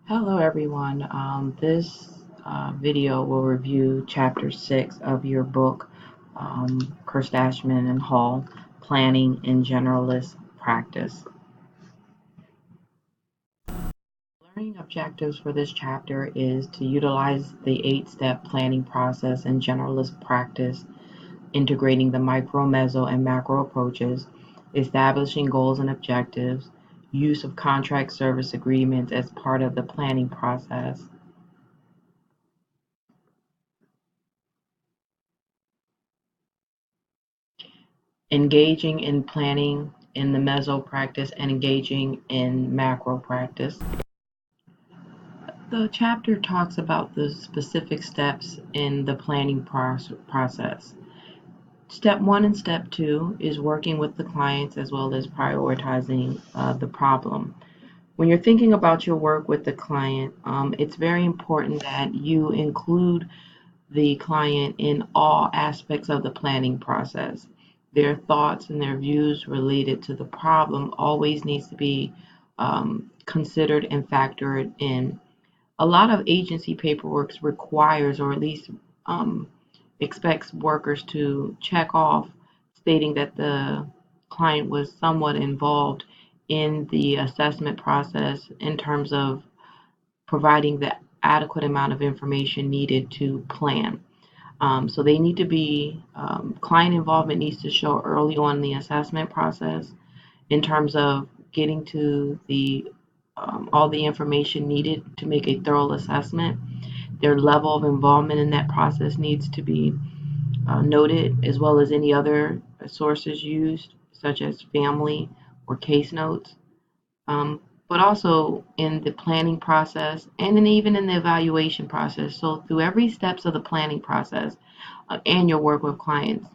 Hello everyone. This video will review Chapter 6 of your book, Kirstashman and Hall, Planning in Generalist Practice. Learning objectives for this chapter is to utilize the 8-step planning process in generalist practice, integrating the micro, meso, and macro approaches, establishing goals and objectives, use of contract service agreements as part of the planning process, engaging in planning in the meso practice and engaging in macro practice. The chapter talks about the specific steps in the planning process. Step 1 and step 2 is working with the clients as well as prioritizing the problem. When you're thinking about your work with the client, it's very important that you include the client in all aspects of the planning process. Their thoughts and their views related to the problem always needs to be considered and factored in. A lot of agency paperwork requires, or at least expects workers to check off stating that the client was somewhat involved in the assessment process in terms of providing the adequate amount of information needed to plan. So they need to be, client involvement needs to show early on in the assessment process in terms of getting to the all the information needed to make a thorough assessment. Their level of involvement in that process needs to be noted, as well as any other sources used, such as family or case notes. But also in the planning process and then even in the evaluation process. So through every steps of the planning process and your work with clients,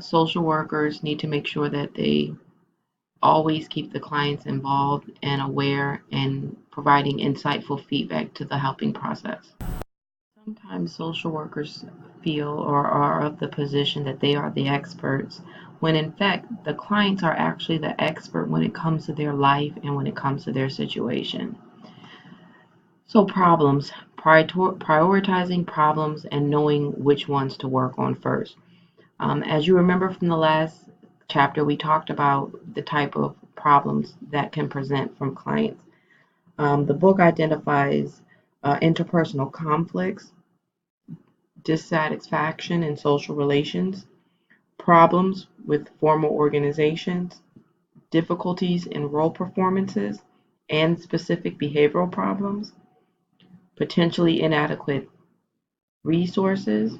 social workers need to make sure that they always keep the clients involved and aware and providing insightful feedback to the helping process. Sometimes social workers feel or are of the position that they are the experts, when in fact the clients are actually the expert when it comes to their life and when it comes to their situation. So problems, prioritizing problems and knowing which ones to work on first. As you remember from the last chapter, we talked about the type of problems that can present from clients. The book identifies interpersonal conflicts, dissatisfaction in social relations, problems with formal organizations, difficulties in role performances, and specific behavioral problems, potentially inadequate resources.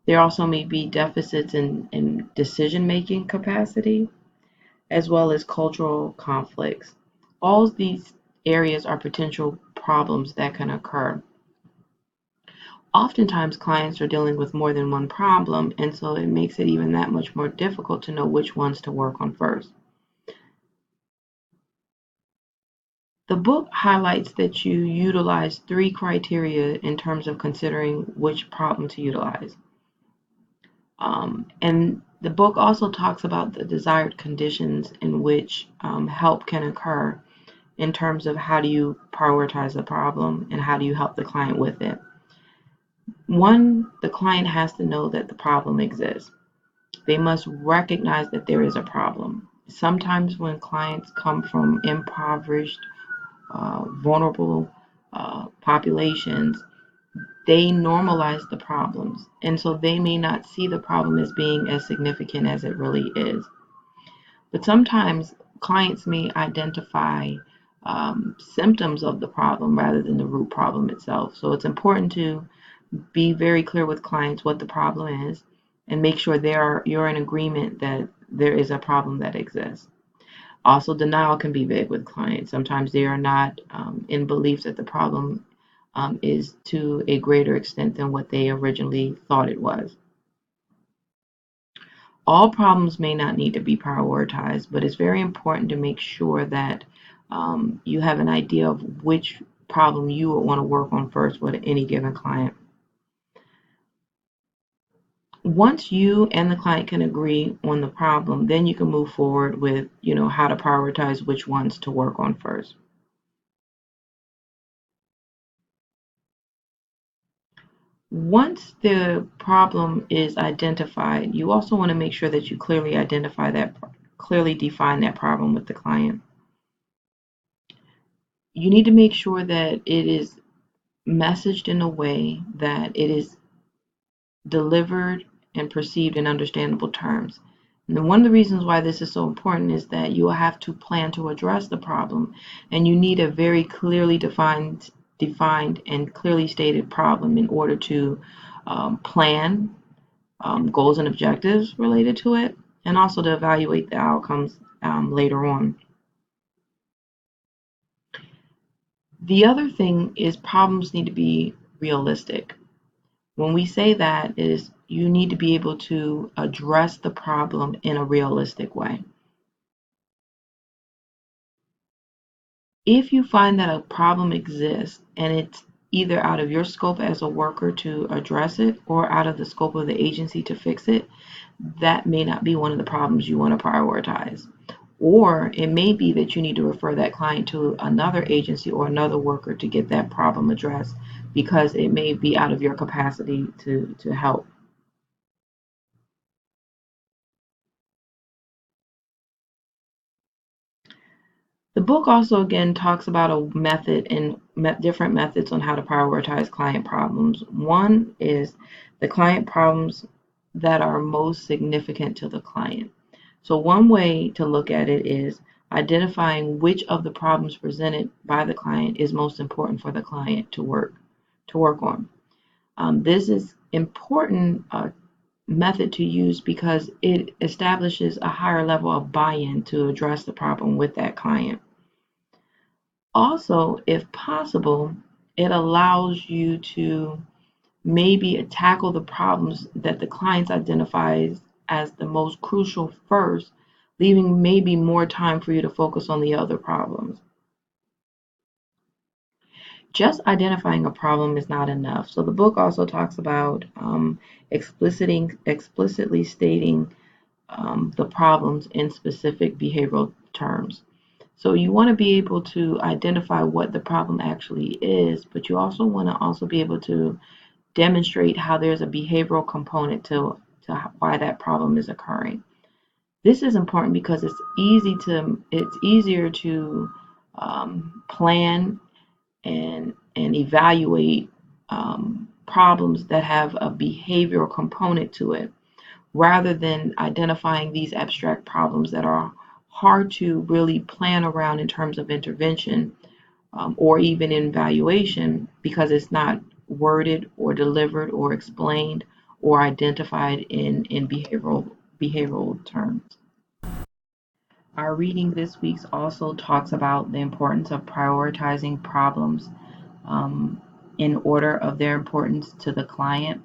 There also may be deficits in decision-making capacity, as well as cultural conflicts. All of these areas are potential problems that can occur. Oftentimes, clients are dealing with more than one problem, and so it makes it even that much more difficult to know which ones to work on first. The book highlights that you utilize 3 criteria in terms of considering which problem to utilize. And the book also talks about the desired conditions in which help can occur in terms of how do you prioritize the problem and how do you help the client with it. One, the client has to know that the problem exists. They must recognize that there is a problem. Sometimes when clients come from impoverished, vulnerable populations, they normalize the problems. And so they may not see the problem as being as significant as it really is. But sometimes clients may identify symptoms of the problem rather than the root problem itself. So it's important to be very clear with clients what the problem is and make sure you're in agreement that there is a problem that exists. Also, denial can be big with clients. Sometimes they are not in belief that the problem is to a greater extent than what they originally thought it was. All problems may not need to be prioritized, but it's very important to make sure that you have an idea of which problem you would want to work on first with any given client. Once you and the client can agree on the problem, then you can move forward with, how to prioritize which ones to work on first. Once the problem is identified, you also want to make sure that you clearly define that problem with the client. You need to make sure that it is messaged in a way that it is delivered and perceived in understandable terms. And one of the reasons why this is so important is that you will have to plan to address the problem, and you need a very clearly defined and clearly stated problem in order to plan goals and objectives related to it, and also to evaluate the outcomes later on. The other thing is problems need to be realistic. When we say that is you need to be able to address the problem in a realistic way. If you find that a problem exists and it's either out of your scope as a worker to address it or out of the scope of the agency to fix it, that may not be one of the problems you want to prioritize. Or it may be that you need to refer that client to another agency or another worker to get that problem addressed because it may be out of your capacity to help. The book also again talks about a method and different methods on how to prioritize client problems. One is the client problems that are most significant to the client. So one way to look at it is identifying which of the problems presented by the client is most important for the client to work on. This is important method to use because it establishes a higher level of buy-in to address the problem with that client. Also, if possible, it allows you to maybe tackle the problems that the client identifies as the most crucial first, leaving maybe more time for you to focus on the other problems. Just identifying a problem is not enough. So the book also talks about explicitly stating the problems in specific behavioral terms. So you want to be able to identify what the problem actually is, but you also want to also be able to demonstrate how there's a behavioral component to why that problem is occurring. This is important because it's easier to plan and evaluate problems that have a behavioral component to it rather than identifying these abstract problems that are hard to really plan around in terms of intervention or even in evaluation because it's not worded or delivered or explained or identified in behavioral terms. Our reading this week also talks about the importance of prioritizing problems um, in order of their importance to the client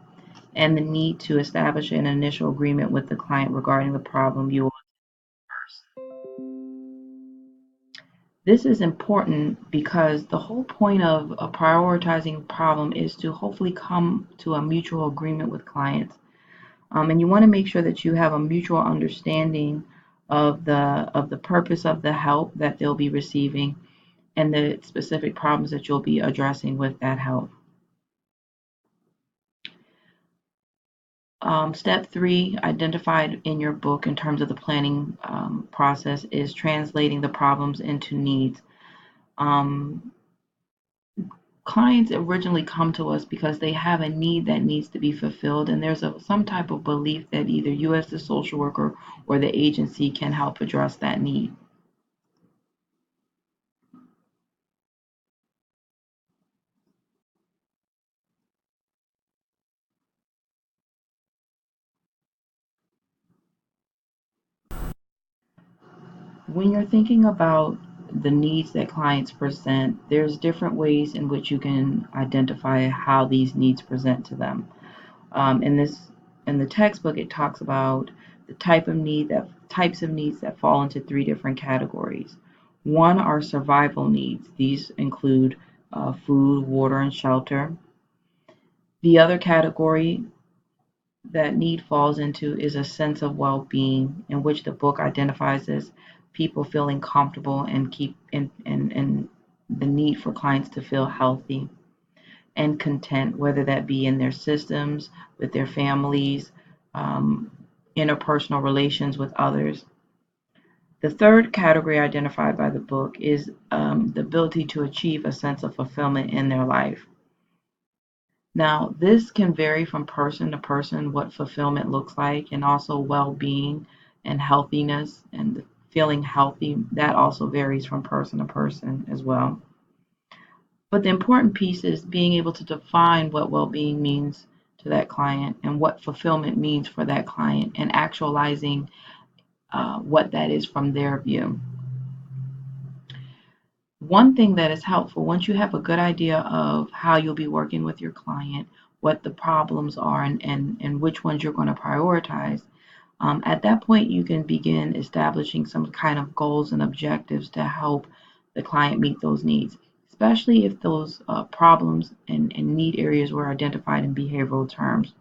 and the need to establish an initial agreement with the client regarding the problem you will first. This is important because the whole point of a prioritizing problem is to hopefully come to a mutual agreement with clients. And you want to make sure that you have a mutual understanding of the purpose of the help that they'll be receiving and the specific problems that you'll be addressing with that help. Step three, identified in your book in terms of the planning process, is translating the problems into needs. Um, Clients originally come to us because they have a need that needs to be fulfilled, and there's some type of belief that either you, as the social worker, or the agency can help address that need. When you're thinking about the needs that clients present, there's different ways in which you can identify how these needs present to them. In the textbook, it talks about the types of needs that fall into three different categories. One are survival needs. These include food, water, and shelter. The other category that need falls into is a sense of well-being, in which the book identifies as people feeling comfortable and the need for clients to feel healthy. and content, whether that be in their systems, with their families, um, interpersonal relations with others. The third category identified by the book is the ability to achieve a sense of fulfillment in their life. Now, this can vary from person to person what fulfillment looks like, and also well being and healthiness and feeling healthy. That also varies from person to person as well. But the important piece is being able to define what well being means to that client and what fulfillment means for that client and actualizing what that is from their view. One thing that is helpful, once you have a good idea of how you'll be working with your client, what the problems are, and which ones you're going to prioritize, at that point you can begin establishing some kind of goals and objectives to help the client meet those needs, especially if those problems and need areas were identified in behavioral terms.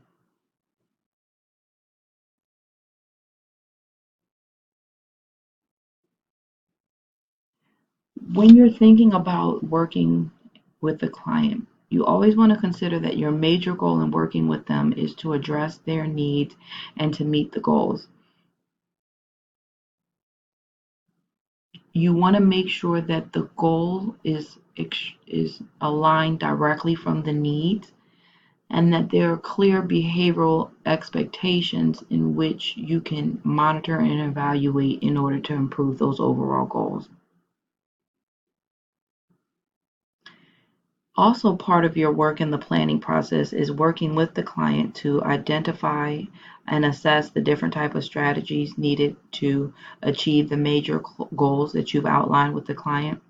When you're thinking about working with the client, you always want to consider that your major goal in working with them is to address their needs and to meet the goals. You want to make sure that the goal is aligned directly from the needs and that there are clear behavioral expectations in which you can monitor and evaluate in order to improve those overall goals. Also, part of your work in the planning process is working with the client to identify and assess the different type of strategies needed to achieve the major goals that you've outlined with the client.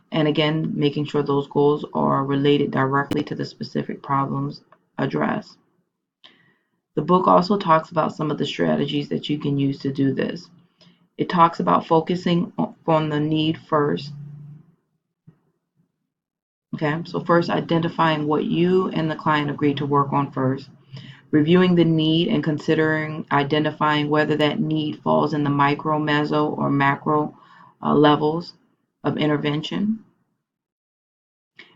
And again, making sure those goals are related directly to the specific problems addressed. The book also talks about some of the strategies that you can use to do this. It talks about focusing on the need first. Okay, so first identifying what you and the client agreed to work on first, reviewing the need and considering identifying whether that need falls in the micro, meso, or macro levels of intervention,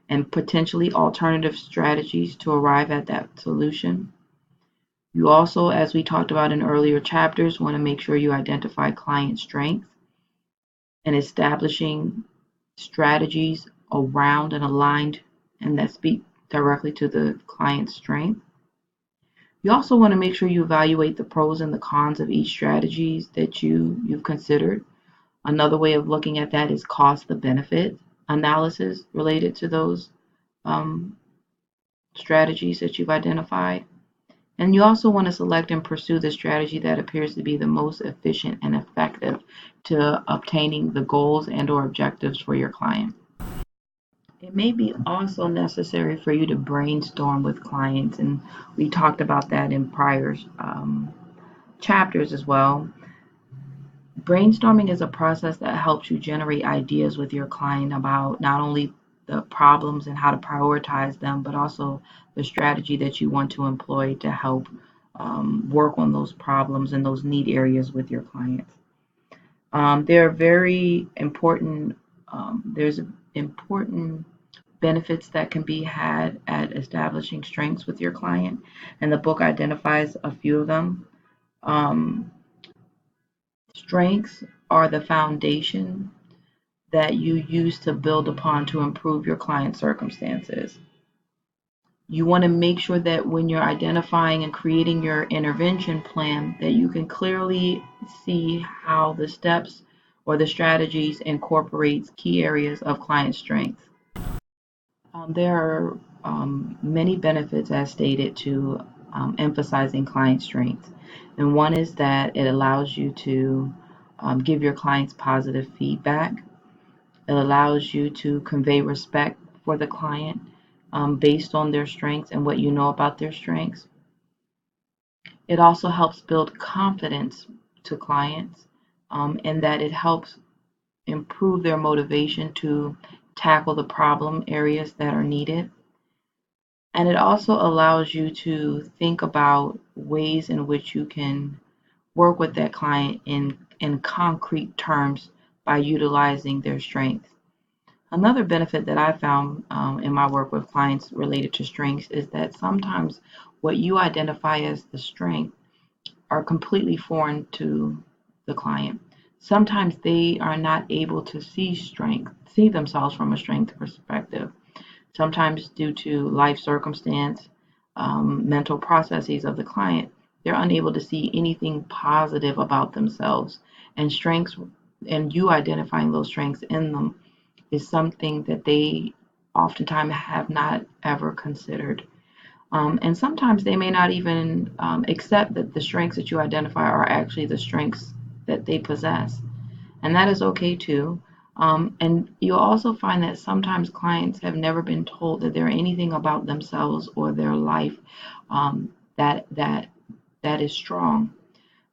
and potentially alternative strategies to arrive at that solution. You also, as we talked about in earlier chapters, want to make sure you identify client strengths and establishing strategies around and aligned and that speak directly to the client's strength. You also want to make sure you evaluate the pros and the cons of each strategies that you've considered. Another way of looking at that is cost the benefit analysis related to those um, strategies that you've identified. And you also want to select and pursue the strategy that appears to be the most efficient and effective to obtaining the goals and or objectives for your client. It may be also necessary for you to brainstorm with clients, and we talked about that in prior chapters as well. Brainstorming is a process that helps you generate ideas with your client about not only the problems and how to prioritize them, but also the strategy that you want to employ to help work on those problems and those need areas with your clients. There are very important, there's important benefits that can be had at establishing strengths with your client, and the book identifies a few of them. Um, Strengths are the foundation that you use to build upon to improve your client's circumstances. You want to make sure that when you're identifying and creating your intervention plan, that you can clearly see how the steps or the strategies incorporates key areas of client strength. There are many benefits, as stated, to emphasizing client strengths. And one is that it allows you to give your clients positive feedback. It allows you to convey respect for the client based on their strengths and what you know about their strengths. It also helps build confidence to clients in that it helps improve their motivation to tackle the problem areas that are needed. And it also allows you to think about ways in which you can work with that client in concrete terms by utilizing their strengths. Another benefit that I found in my work with clients related to strengths is that sometimes what you identify as the strength are completely foreign to the client. Sometimes they are not able to see themselves from a strength perspective. Sometimes due to life circumstance, mental processes of the client, they're unable to see anything positive about themselves. And strengths, and you identifying those strengths in them is something that they oftentimes have not ever considered. And sometimes they may not even accept that the strengths that you identify are actually the strengths that they possess. And that is okay too. And you'll also find that sometimes clients have never been told that there are anything about themselves or their life that is strong.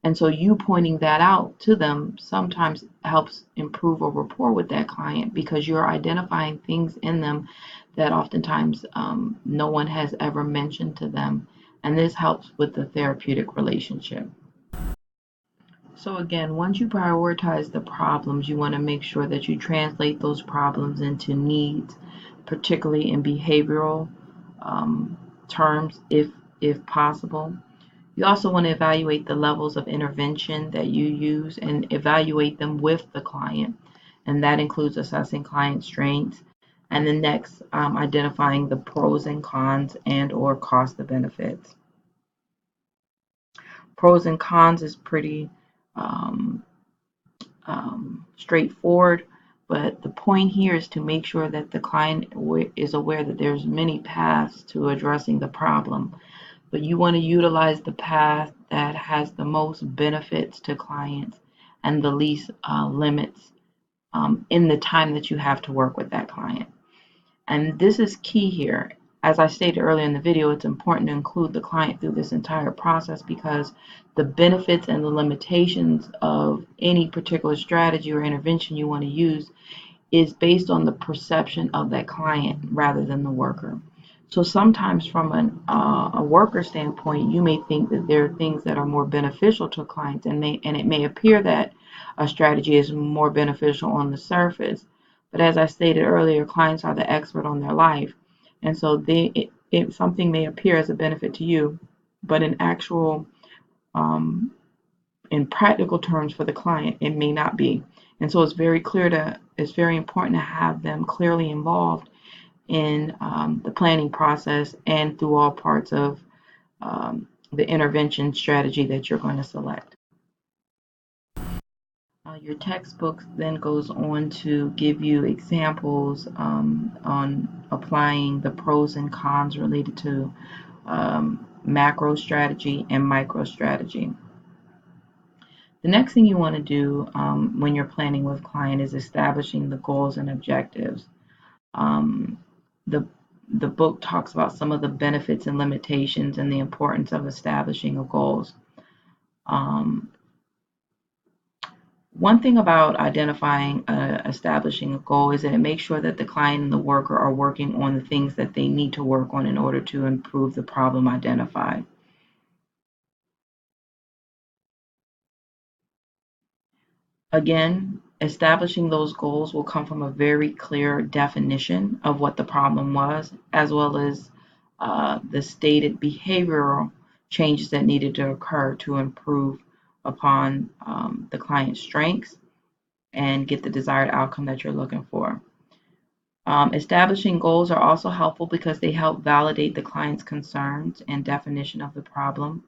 And so you pointing that out to them sometimes helps improve a rapport with that client because you're identifying things in them that oftentimes no one has ever mentioned to them. And this helps with the therapeutic relationship. So again, once you prioritize the problems, you want to make sure that you translate those problems into needs, particularly in behavioral terms, if possible. You also want to evaluate the levels of intervention that you use and evaluate them with the client. And that includes assessing client strengths and then next identifying the pros and cons and or cost of benefits. Pros and cons is pretty um, straightforward, but the point here is to make sure that the client is aware that there's many paths to addressing the problem, but you want to utilize the path that has the most benefits to clients and the least limits in the time that you have to work with that client. And this is key here. As I stated earlier in the video, it's important to include the client through this entire process because the benefits and the limitations of any particular strategy or intervention you want to use is based on the perception of that client rather than the worker. So sometimes from a worker standpoint, you may think that there are things that are more beneficial to clients and it may appear that a strategy is more beneficial on the surface. But as I stated earlier, clients are the expert on their life. And so something may appear as a benefit to you, but um, in practical terms for the client, it may not be. And so it's very important to have them clearly involved in the planning process and through all parts of the intervention strategy that you're going to select. Your textbook then goes on to give you examples on applying the pros and cons related to macro strategy and micro strategy. The next thing you want to do when you're planning with client is establishing the goals and objectives. Um, the the book talks about some of the benefits and limitations and the importance of establishing a goals. Um, One thing about establishing a goal is that it makes sure that the client and the worker are working on the things that they need to work on in order to improve the problem identified. Again, establishing those goals will come from a very clear definition of what the problem was, as well as the stated behavioral changes that needed to occur to improve upon the client's strengths and get the desired outcome that you're looking for. Establishing goals are also helpful because they help validate the client's concerns and definition of the problem,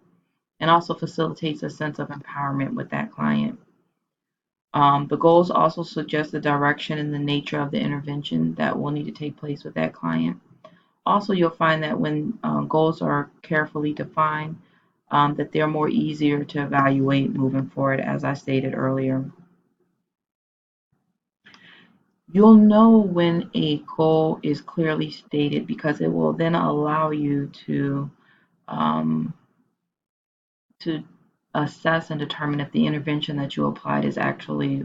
and also facilitates a sense of empowerment with that client. The goals also suggest the direction and the nature of the intervention that will need to take place with that client. Also, you'll find that when goals are carefully defined, that they're more easier to evaluate moving forward, as I stated earlier. You'll know when a goal is clearly stated because it will then allow you um, to assess and determine if the intervention that you applied is actually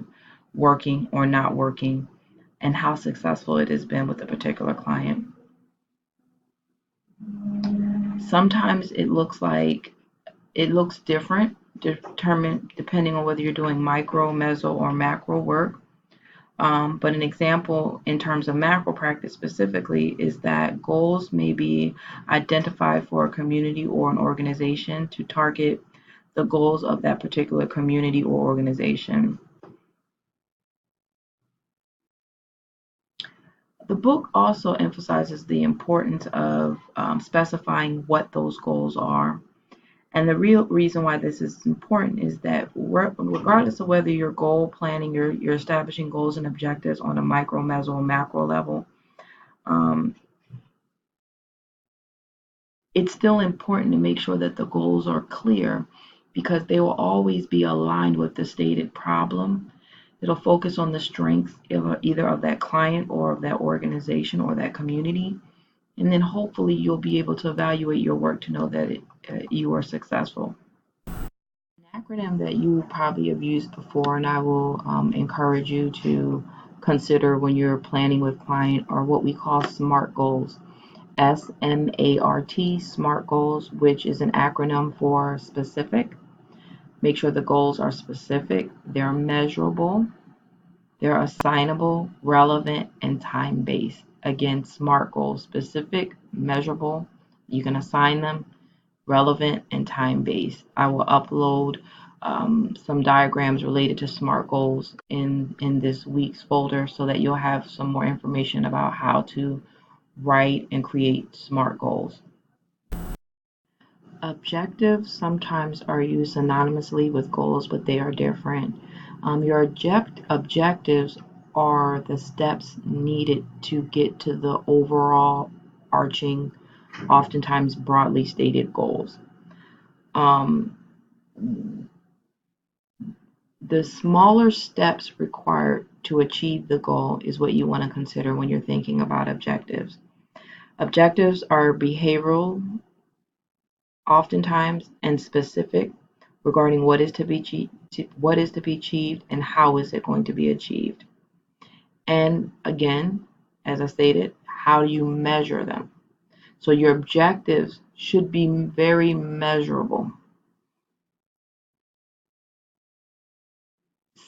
working or not working and how successful it has been with a particular client. Sometimes it looks different depending on whether you're doing micro, meso, or macro work. But an example in terms of macro practice specifically is that goals may be identified for a community or an organization to target the goals of that particular community or organization. The book also emphasizes the importance of specifying what those goals are. And the real reason why this is important is that regardless of whether you're goal planning, you're establishing goals and objectives on a micro, meso, and macro level, um, it's still important to make sure that the goals are clear because they will always be aligned with the stated problem. It'll focus on the strengths of either of that client or of that organization or that community. And then hopefully you'll be able to evaluate your work to know that you are successful. An acronym that you probably have used before, and I will encourage you to consider when you're planning with client, are what we call SMART goals. SMART, SMART goals, which is an acronym for specific. Make sure the goals are specific, they're measurable, they're assignable, relevant, and time based. Again, SMART goals: specific, measurable, you can assign them, relevant, and time based. I will upload some diagrams related to SMART goals in this week's folder so that you'll have some more information about how to write and create SMART goals. Objectives sometimes are used synonymously with goals, but they are different. Your objectives are the steps needed to get to the overall arching, oftentimes broadly stated goals. Um, the smaller steps required to achieve the goal is what you want to consider when you're thinking about objectives. Objectives are behavioral, oftentimes, and specific regarding what is to be achieved and how is it going to be achieved. And again, as I stated, how do you measure them? So your objectives should be very measurable.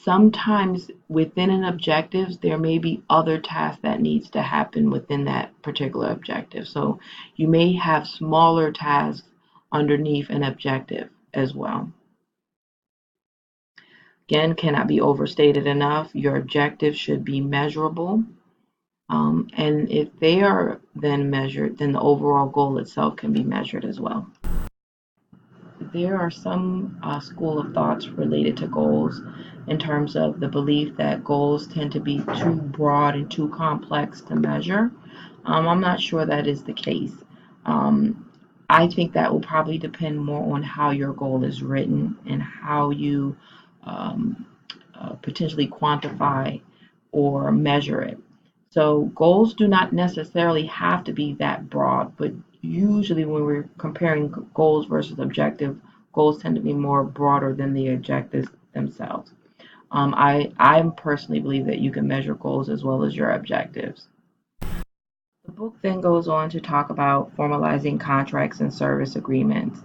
Sometimes within an objective, there may be other tasks that needs to happen within that particular objective. So you may have smaller tasks underneath an objective as well. Again, cannot be overstated enough. Your objectives should be measurable. And if they are then measured, then the overall goal itself can be measured as well. There are some school of thoughts related to goals in terms of the belief that goals tend to be too broad and too complex to measure. I'm not sure that is the case. Um, I think that will probably depend more on how your goal is written and how you um, potentially quantify or measure it. So goals do not necessarily have to be that broad, but usually when we're comparing goals versus objective, goals tend to be more broader than the objectives themselves. I personally believe that you can measure goals as well as your objectives. The book then goes on to talk about formalizing contracts and service agreements.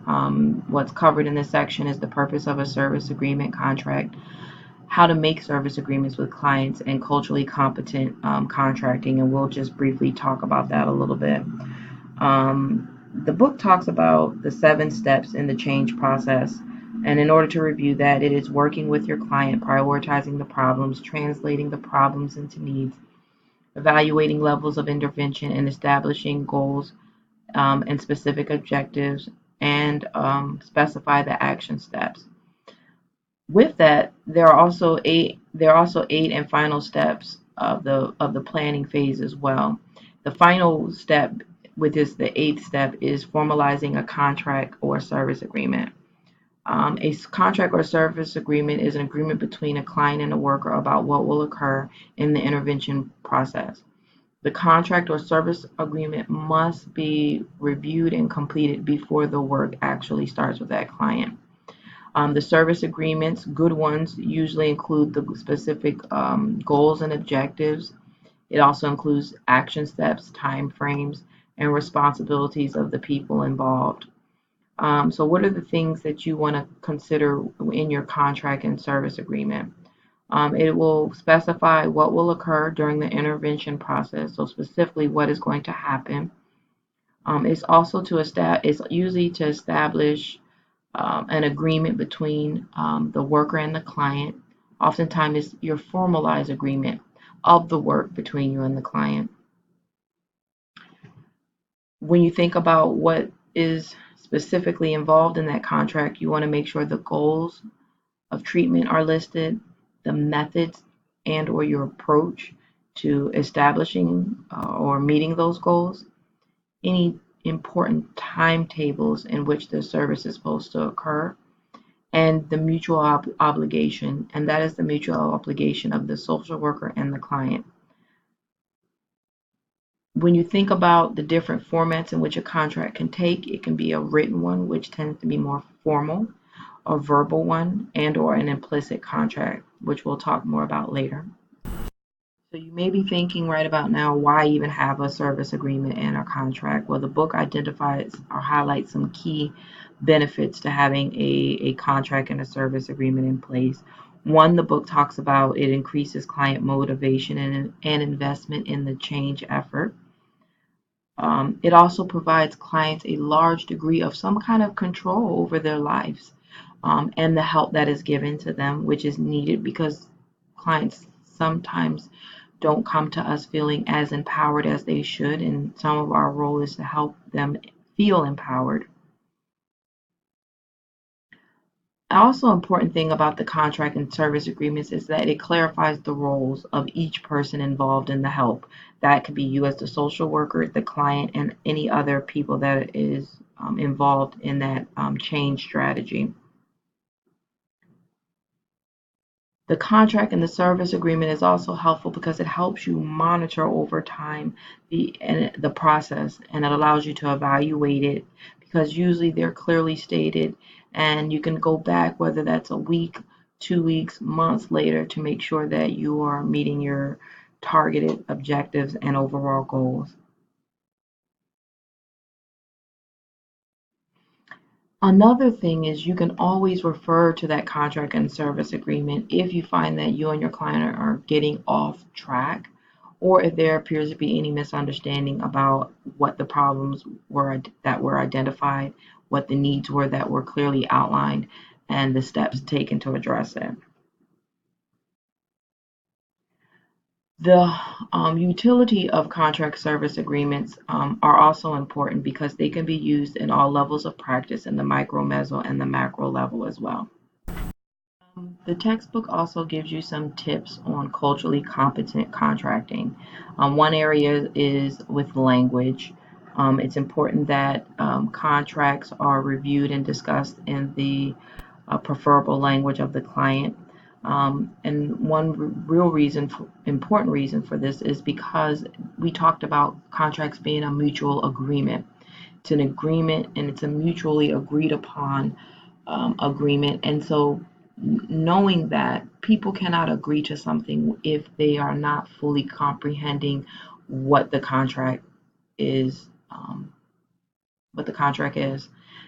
What's covered in this section is the purpose of a service agreement contract, how to make service agreements with clients, and culturally competent contracting. And we'll just briefly talk about that a little bit. The book talks about the 7 steps in the change process. And in order to review that, it is working with your client, prioritizing the problems, translating the problems into needs, evaluating levels of intervention, and establishing goals and specific objectives, and specify the action steps. With that, there are also eight and final steps of the planning phase as well. The final step, which is the 8th step, is formalizing a contract or service agreement. A contract or service agreement is an agreement between a client and a worker about what will occur in the intervention process. The contract or service agreement must be reviewed and completed before the work actually starts with that client. The service agreements, good ones, usually include the specific goals and objectives. It also includes action steps, time frames, and responsibilities of the people involved. So what are the things that you want to consider in your contract and service agreement? It will specify what will occur during the intervention process, so specifically what is going to happen. It's usually to establish an agreement between the worker and the client. Oftentimes, it's your formalized agreement of the work between you and the client. When you think about what is specifically involved in that contract, you want to make sure the goals of treatment are listed, the methods and or your approach to establishing or meeting those goals, any important timetables in which the service is supposed to occur, and the mutual obligation, and that is the mutual obligation of the social worker and the client. When you think about the different formats in which a contract can take, it can be a written one, which tends to be more formal, a verbal one, and or an implicit contract, which we'll talk more about later. So you may be thinking right about now, why even have a service agreement and a contract? Well, the book identifies or highlights some key benefits to having a contract and a service agreement in place. One, the book talks about it increases client motivation and investment in the change effort. It also provides clients a large degree of some kind of control over their lives, and the help that is given to them, which is needed because clients sometimes don't come to us feeling as empowered as they should, and some of our role is to help them feel empowered. Also, important thing about the contract and service agreements is that it clarifies the roles of each person involved in the help. That could be you as the social worker, the client, and any other people that is involved in that change strategy. The contract and the service agreement is also helpful because it helps you monitor over time the process, and it allows you to evaluate it because usually they're clearly stated, and you can go back, whether that's a week, 2 weeks, months later, to make sure that you are meeting your targeted objectives and overall goals. Another thing is you can always refer to that contract and service agreement if you find that you and your client are getting off track, or if there appears to be any misunderstanding about what the problems were that were identified, what the needs were that were clearly outlined, and the steps taken to address it. The utility of contract service agreements are also important because they can be used in all levels of practice in the micro, meso, and the macro level as well. The textbook also gives you some tips on culturally competent contracting. One area is with language. It's important that contracts are reviewed and discussed in the preferable language of the client. And one real important reason for this is because we talked about contracts being a mutual agreement. It's an agreement and it's a mutually agreed upon agreement. And so knowing that people cannot agree to something if they are not fully comprehending what the contract is, what the contract is.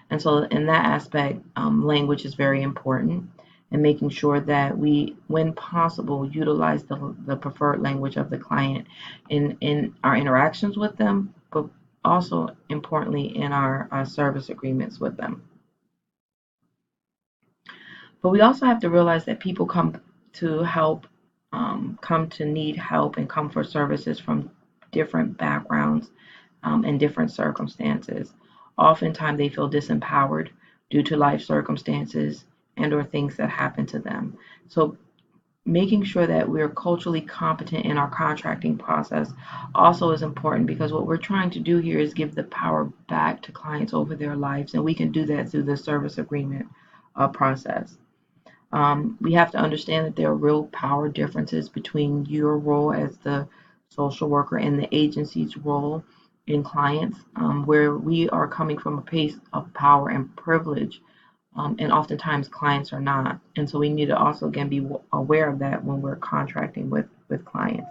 And so in that aspect, language is very important, and making sure that we, when possible, utilize the preferred language of the client in our interactions with them, but also importantly in our service agreements with them. But we also have to realize that people come to help, come to need help and come for services from different backgrounds and different circumstances. Oftentimes they feel disempowered due to life circumstances and or things that happen to them. So making sure that we're culturally competent in our contracting process also is important, because what we're trying to do here is give the power back to clients over their lives, and we can do that through the service agreement process. We have to understand that there are real power differences between your role as the social worker and the agency's role in clients, where we are coming from a place of power and privilege, and oftentimes clients are not. And so we need to also, again, be aware of that when we're contracting with clients.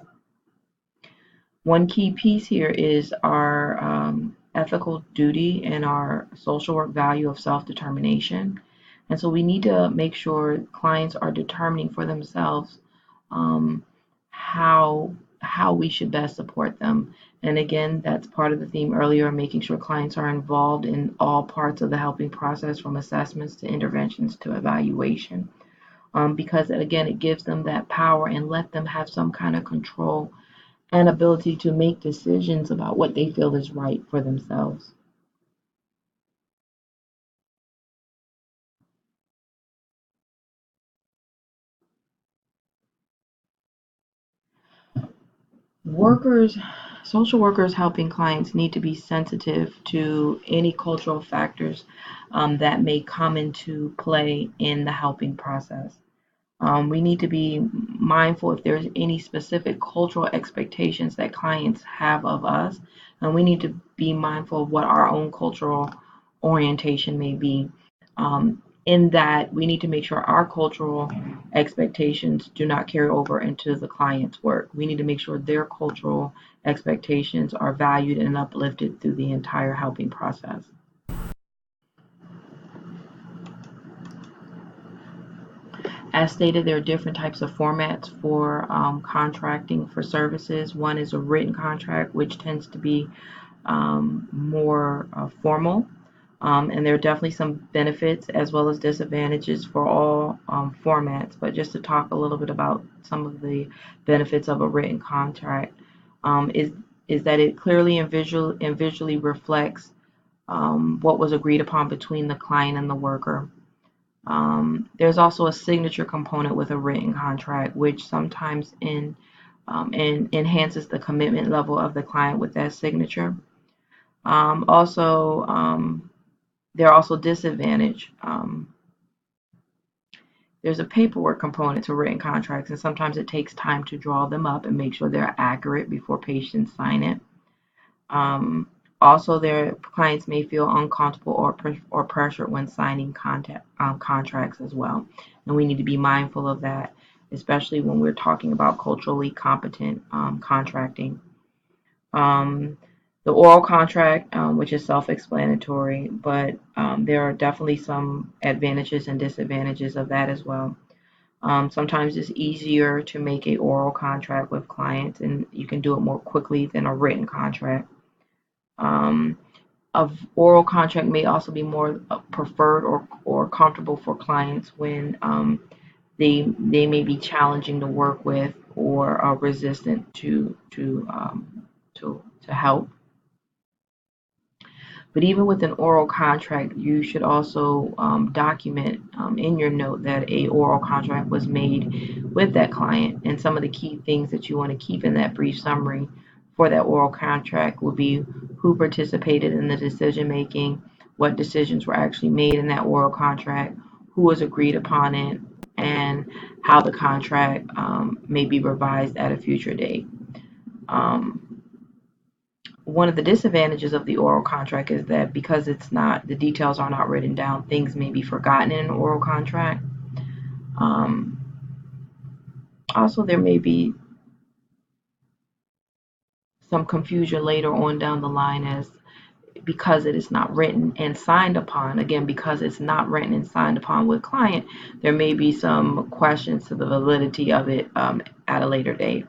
One key piece here is our ethical duty and our social work value of self-determination. And so we need to make sure clients are determining for themselves um, how we should best support them. And again, that's part of the theme earlier, making sure clients are involved in all parts of the helping process, from assessments to interventions to evaluation. Because again, it gives them that power and let them have some kind of control and ability to make decisions about what they feel is right for themselves. Workers, social workers helping clients need to be sensitive to any cultural factors that may come into play in the helping process. We need to be mindful if there's any specific cultural expectations that clients have of us, and we need to be mindful of what our own cultural orientation may be. In that, we need to make sure our cultural expectations do not carry over into the client's work. We need to make sure their cultural expectations are valued and uplifted through the entire helping process. As stated, there are different types of formats for contracting for services. One is a written contract, which tends to be more formal. And there are definitely some benefits as well as disadvantages for all formats. But just to talk a little bit about some of the benefits of a written contract, um, is is that it clearly and visually reflects what was agreed upon between the client and the worker. There's also a signature component with a written contract, which sometimes enhances the commitment level of the client with that signature. Also, there are also disadvantage. There's a paperwork component to written contracts, and sometimes it takes time to draw them up and make sure they're accurate before patients sign it. Um, Also, their clients may feel uncomfortable or pressured when signing contracts as well, and we need to be mindful of that, especially when we're talking about culturally competent contracting. Um, the oral contract, which is self-explanatory, but there are definitely some advantages and disadvantages of that as well. Sometimes it's easier to make a oral contract with clients, and you can do it more quickly than a written contract. Um, a oral contract may also be more preferred or comfortable for clients when they may be challenging to work with or are resistant to help. But even with an oral contract, you should also document in your note that a oral contract was made with that client. And some of the key things that you want to keep in that brief summary for that oral contract will be who participated in the decision making, what decisions were actually made in that oral contract, who was agreed upon it, and how the contract may be revised at a future date. Um, One of the disadvantages of the oral contract is that because the details are not written down, things may be forgotten in an oral contract. Um, Also, there may be some confusion later on down the line as because it is not written and signed upon. Again, because it's not written and signed upon with client, there may be some questions to the validity of it at a later date.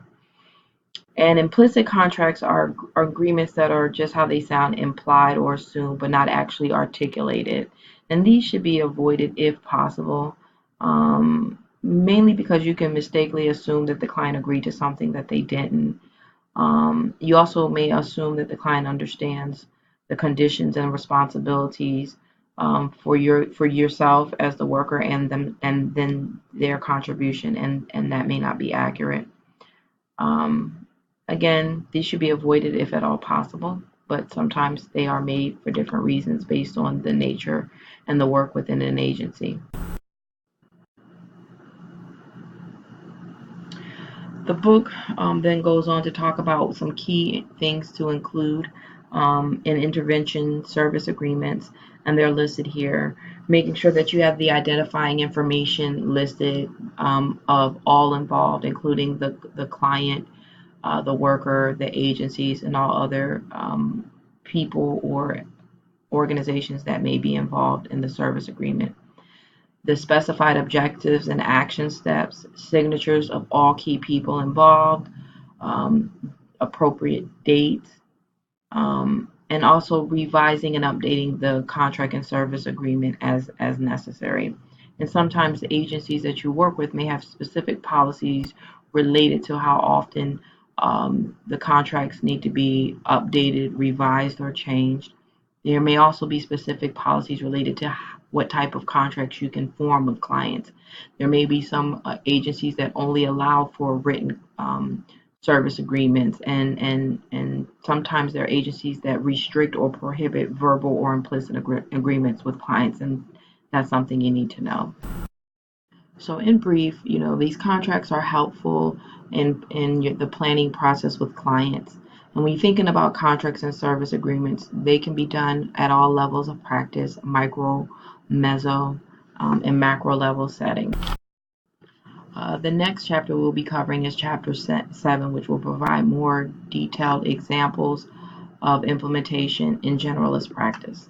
And implicit contracts are agreements that are just how they sound, implied or assumed, but not actually articulated. And these should be avoided if possible, mainly because you can mistakenly assume that the client agreed to something that they didn't. You also may assume that the client understands the conditions and responsibilities for yourself as the worker and them and then their contribution, and that may not be accurate. Um, Again, these should be avoided if at all possible, but sometimes they are made for different reasons based on the nature and the work within an agency. The book then goes on to talk about some key things to include in intervention service agreements, and they're listed here. Making sure that you have the identifying information listed of all involved, including the client, the worker, the agencies, and all other people or organizations that may be involved in the service agreement. the specified objectives and action steps, signatures of all key people involved, appropriate dates, and also revising and updating the contract and service agreement as necessary. And sometimes the agencies that you work with may have specific policies related to how often the contracts need to be updated, revised, or changed. There may also be specific policies related to what type of contracts you can form with clients. There may be some agencies that only allow for written service agreements, and sometimes there are agencies that restrict or prohibit verbal or implicit agreements with clients, and that's something you need to know. So in brief, these contracts are helpful in the planning process with clients. And when you're thinking about contracts and service agreements, they can be done at all levels of practice, micro, meso, and macro level settings. The next chapter we'll be covering is chapter 7, which will provide more detailed examples of implementation in generalist practice.